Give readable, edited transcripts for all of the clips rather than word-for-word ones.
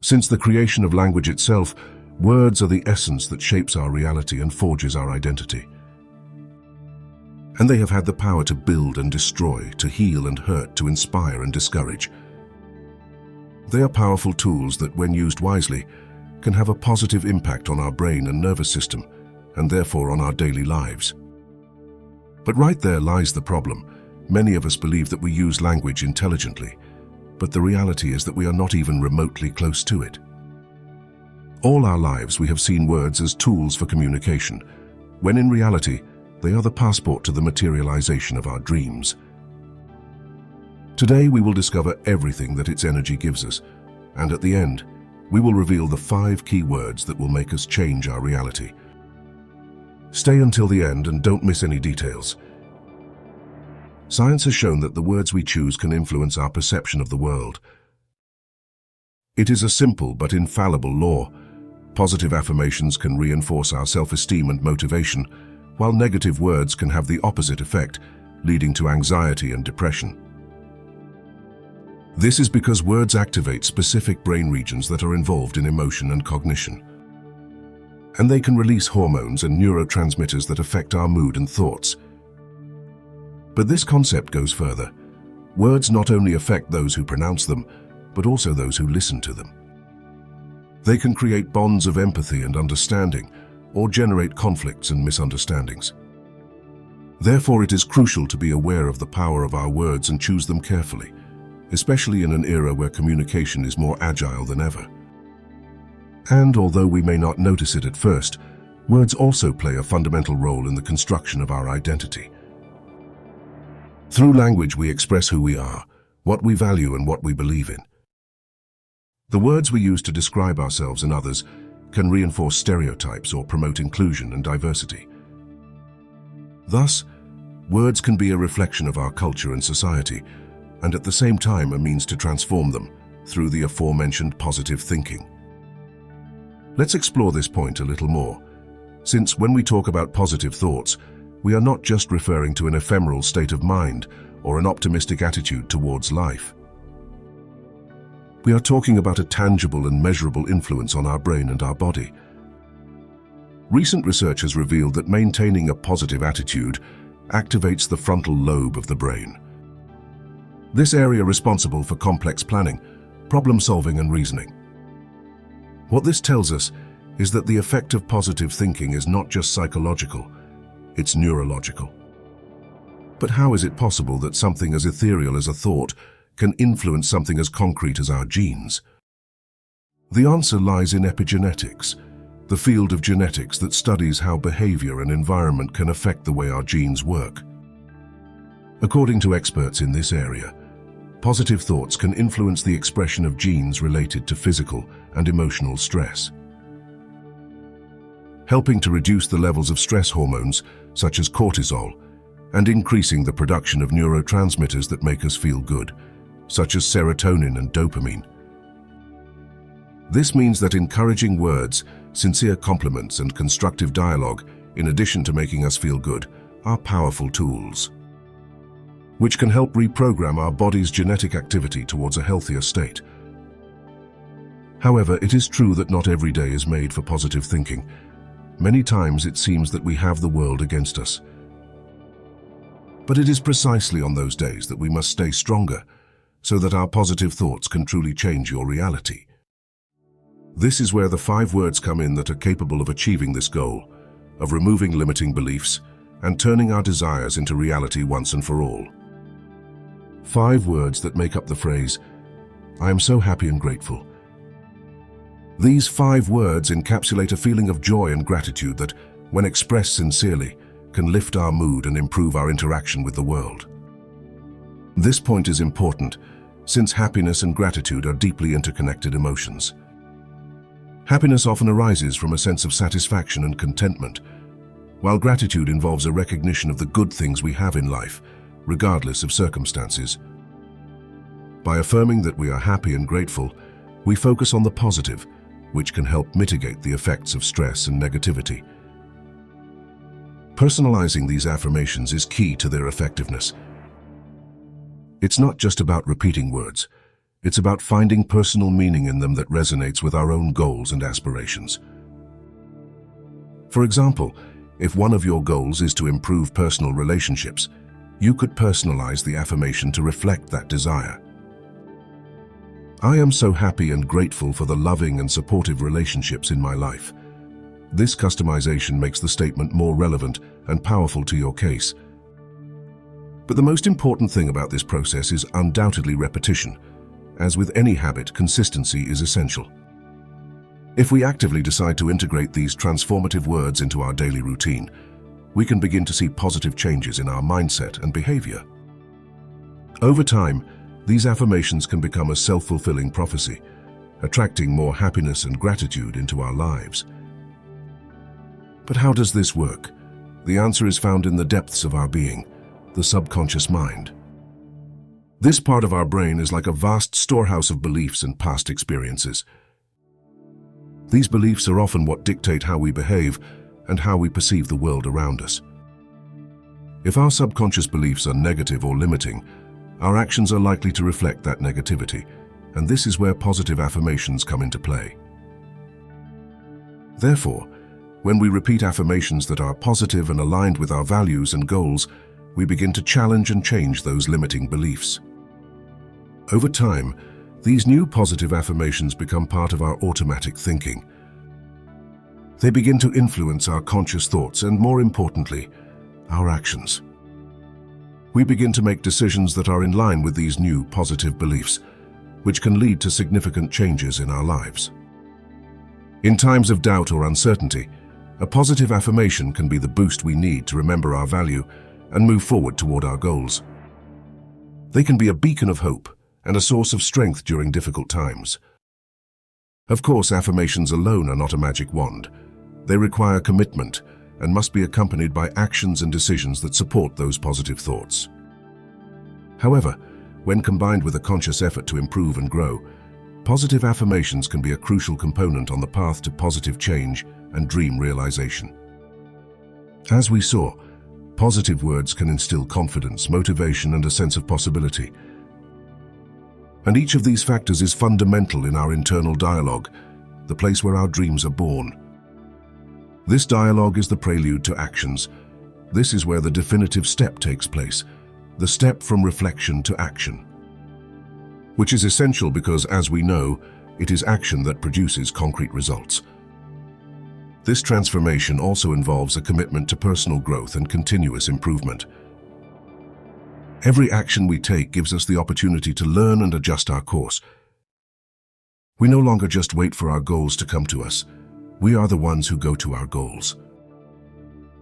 Since the creation of language itself, words are the essence that shapes our reality and forges our identity. And they have had the power to build and destroy, to heal and hurt, to inspire and discourage. They are powerful tools that, when used wisely, can have a positive impact on our brain and nervous system, and therefore on our daily lives. But right there lies the problem. Many of us believe that we use language intelligently, but the reality is that we are not even remotely close to it. All our lives we have seen words as tools for communication, when in reality, they are the passport to the materialization of our dreams. Today we will discover everything that its energy gives us, and at the end, we will reveal the 5 key words that will make us change our reality. Stay until the end and don't miss any details. Science has shown that the words we choose can influence our perception of the world. It is a simple but infallible law. Positive affirmations can reinforce our self-esteem and motivation, while negative words can have the opposite effect, leading to anxiety and depression. This is because words activate specific brain regions that are involved in emotion and cognition. And they can release hormones and neurotransmitters that affect our mood and thoughts. But this concept goes further. Words not only affect those who pronounce them, but also those who listen to them. They can create bonds of empathy and understanding, or generate conflicts and misunderstandings. Therefore, it is crucial to be aware of the power of our words and choose them carefully, especially in an era where communication is more agile than ever. And although we may not notice it at first, words also play a fundamental role in the construction of our identity. Through language, we express who we are, what we value, and what we believe in. The words we use to describe ourselves and others can reinforce stereotypes or promote inclusion and diversity. Thus, words can be a reflection of our culture and society, and at the same time a means to transform them through the aforementioned positive thinking. Let's explore this point a little more, since when we talk about positive thoughts, we are not just referring to an ephemeral state of mind or an optimistic attitude towards life. We are talking about a tangible and measurable influence on our brain and our body. Recent research has revealed that maintaining a positive attitude activates the frontal lobe of the brain. This area responsible for complex planning, problem solving, and reasoning. What this tells us is that the effect of positive thinking is not just psychological, it's neurological. But how is it possible that something as ethereal as a thought can influence something as concrete as our genes? The answer lies in epigenetics, the field of genetics that studies how behavior and environment can affect the way our genes work. According to experts in this area, positive thoughts can influence the expression of genes related to physical and emotional stress, helping to reduce the levels of stress hormones such as cortisol and increasing the production of neurotransmitters that make us feel good, such as serotonin and dopamine. This means that encouraging words, sincere compliments, and constructive dialogue, in addition to making us feel good, are powerful tools, which can help reprogram our body's genetic activity towards a healthier state. However, it is true that not every day is made for positive thinking. Many times it seems that we have the world against us. But it is precisely on those days that we must stay stronger, so that our positive thoughts can truly change your reality. This is where the 5 words come in that are capable of achieving this goal, of removing limiting beliefs and turning our desires into reality once and for all. 5 words that make up the phrase, "I am so happy and grateful." These 5 words encapsulate a feeling of joy and gratitude that, when expressed sincerely, can lift our mood and improve our interaction with the world. This point is important, since happiness and gratitude are deeply interconnected emotions. Happiness often arises from a sense of satisfaction and contentment, while gratitude involves a recognition of the good things we have in life, regardless of circumstances. By affirming that we are happy and grateful, we focus on the positive, which can help mitigate the effects of stress and negativity. Personalizing these affirmations is key to their effectiveness. It's not just about repeating words. It's about finding personal meaning in them that resonates with our own goals and aspirations. For example, if one of your goals is to improve personal relationships, you could personalize the affirmation to reflect that desire. I am so happy and grateful for the loving and supportive relationships in my life. This customization makes the statement more relevant and powerful to your case. But the most important thing about this process is undoubtedly repetition. As with any habit, consistency is essential. If we actively decide to integrate these transformative words into our daily routine, we can begin to see positive changes in our mindset and behavior. Over time, these affirmations can become a self-fulfilling prophecy, attracting more happiness and gratitude into our lives. But how does this work? The answer is found in the depths of our being, the subconscious mind. This part of our brain is like a vast storehouse of beliefs and past experiences. These beliefs are often what dictate how we behave and how we perceive the world around us. If our subconscious beliefs are negative or limiting, our actions are likely to reflect that negativity, and this is where positive affirmations come into play. Therefore, when we repeat affirmations that are positive and aligned with our values and goals, we begin to challenge and change those limiting beliefs. Over time, these new positive affirmations become part of our automatic thinking. They begin to influence our conscious thoughts and, more importantly, our actions. We begin to make decisions that are in line with these new positive beliefs, which can lead to significant changes in our lives. In times of doubt or uncertainty, a positive affirmation can be the boost we need to remember our value and move forward toward our goals. They can be a beacon of hope and a source of strength during difficult times. Of course, affirmations alone are not a magic wand. They require commitment and must be accompanied by actions and decisions that support those positive thoughts. However, when combined with a conscious effort to improve and grow, positive affirmations can be a crucial component on the path to positive change and dream realization. As we saw, positive words can instill confidence, motivation, and a sense of possibility. And each of these factors is fundamental in our internal dialogue, the place where our dreams are born. This dialogue is the prelude to actions. This is where the definitive step takes place, the step from reflection to action. Which is essential because, as we know, it is action that produces concrete results. This transformation also involves a commitment to personal growth and continuous improvement. Every action we take gives us the opportunity to learn and adjust our course. We no longer just wait for our goals to come to us. We are the ones who go to our goals.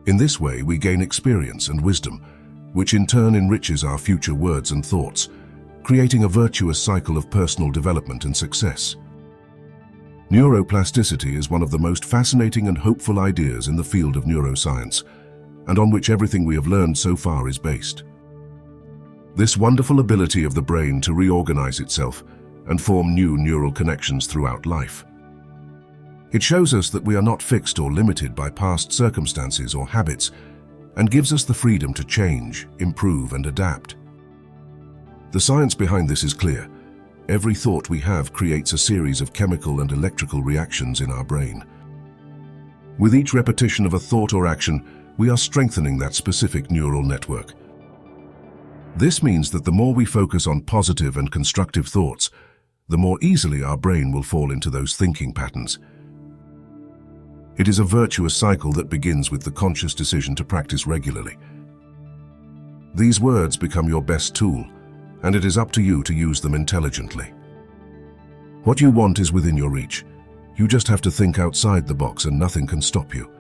In this way, we gain experience and wisdom, which in turn enriches our future words and thoughts, creating a virtuous cycle of personal development and success. Neuroplasticity is one of the most fascinating and hopeful ideas in the field of neuroscience, and on which everything we have learned so far is based. This wonderful ability of the brain to reorganize itself and form new neural connections throughout life. It shows us that we are not fixed or limited by past circumstances or habits, and gives us the freedom to change, improve, and adapt. The science behind this is clear. Every thought we have creates a series of chemical and electrical reactions in our brain. With each repetition of a thought or action, we are strengthening that specific neural network. This means that the more we focus on positive and constructive thoughts, the more easily our brain will fall into those thinking patterns. It is a virtuous cycle that begins with the conscious decision to practice regularly. These words become your best tool, and it is up to you to use them intelligently. What you want is within your reach. You just have to think outside the box and nothing can stop you.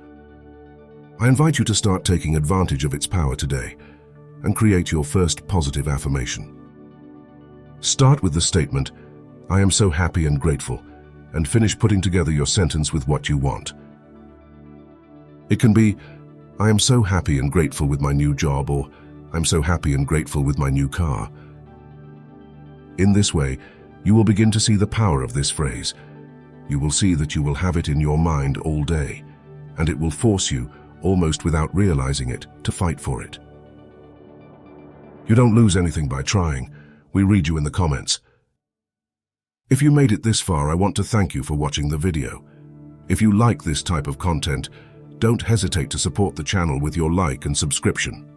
I invite you to start taking advantage of its power today and create your first positive affirmation. Start with the statement, "I am so happy and grateful," and finish putting together your sentence with what you want. It can be, "I am so happy and grateful with my new job," or "I'm so happy and grateful with my new car." In this way, you will begin to see the power of this phrase. You will see that you will have it in your mind all day, and it will force you, almost without realizing it, to fight for it. You don't lose anything by trying. We read you in the comments. If you made it this far, I want to thank you for watching the video. If you like this type of content, don't hesitate to support the channel with your like and subscription.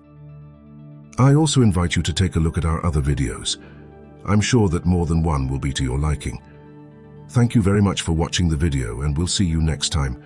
I also invite you to take a look at our other videos. I'm sure that more than one will be to your liking. Thank you very much for watching the video, and we'll see you next time.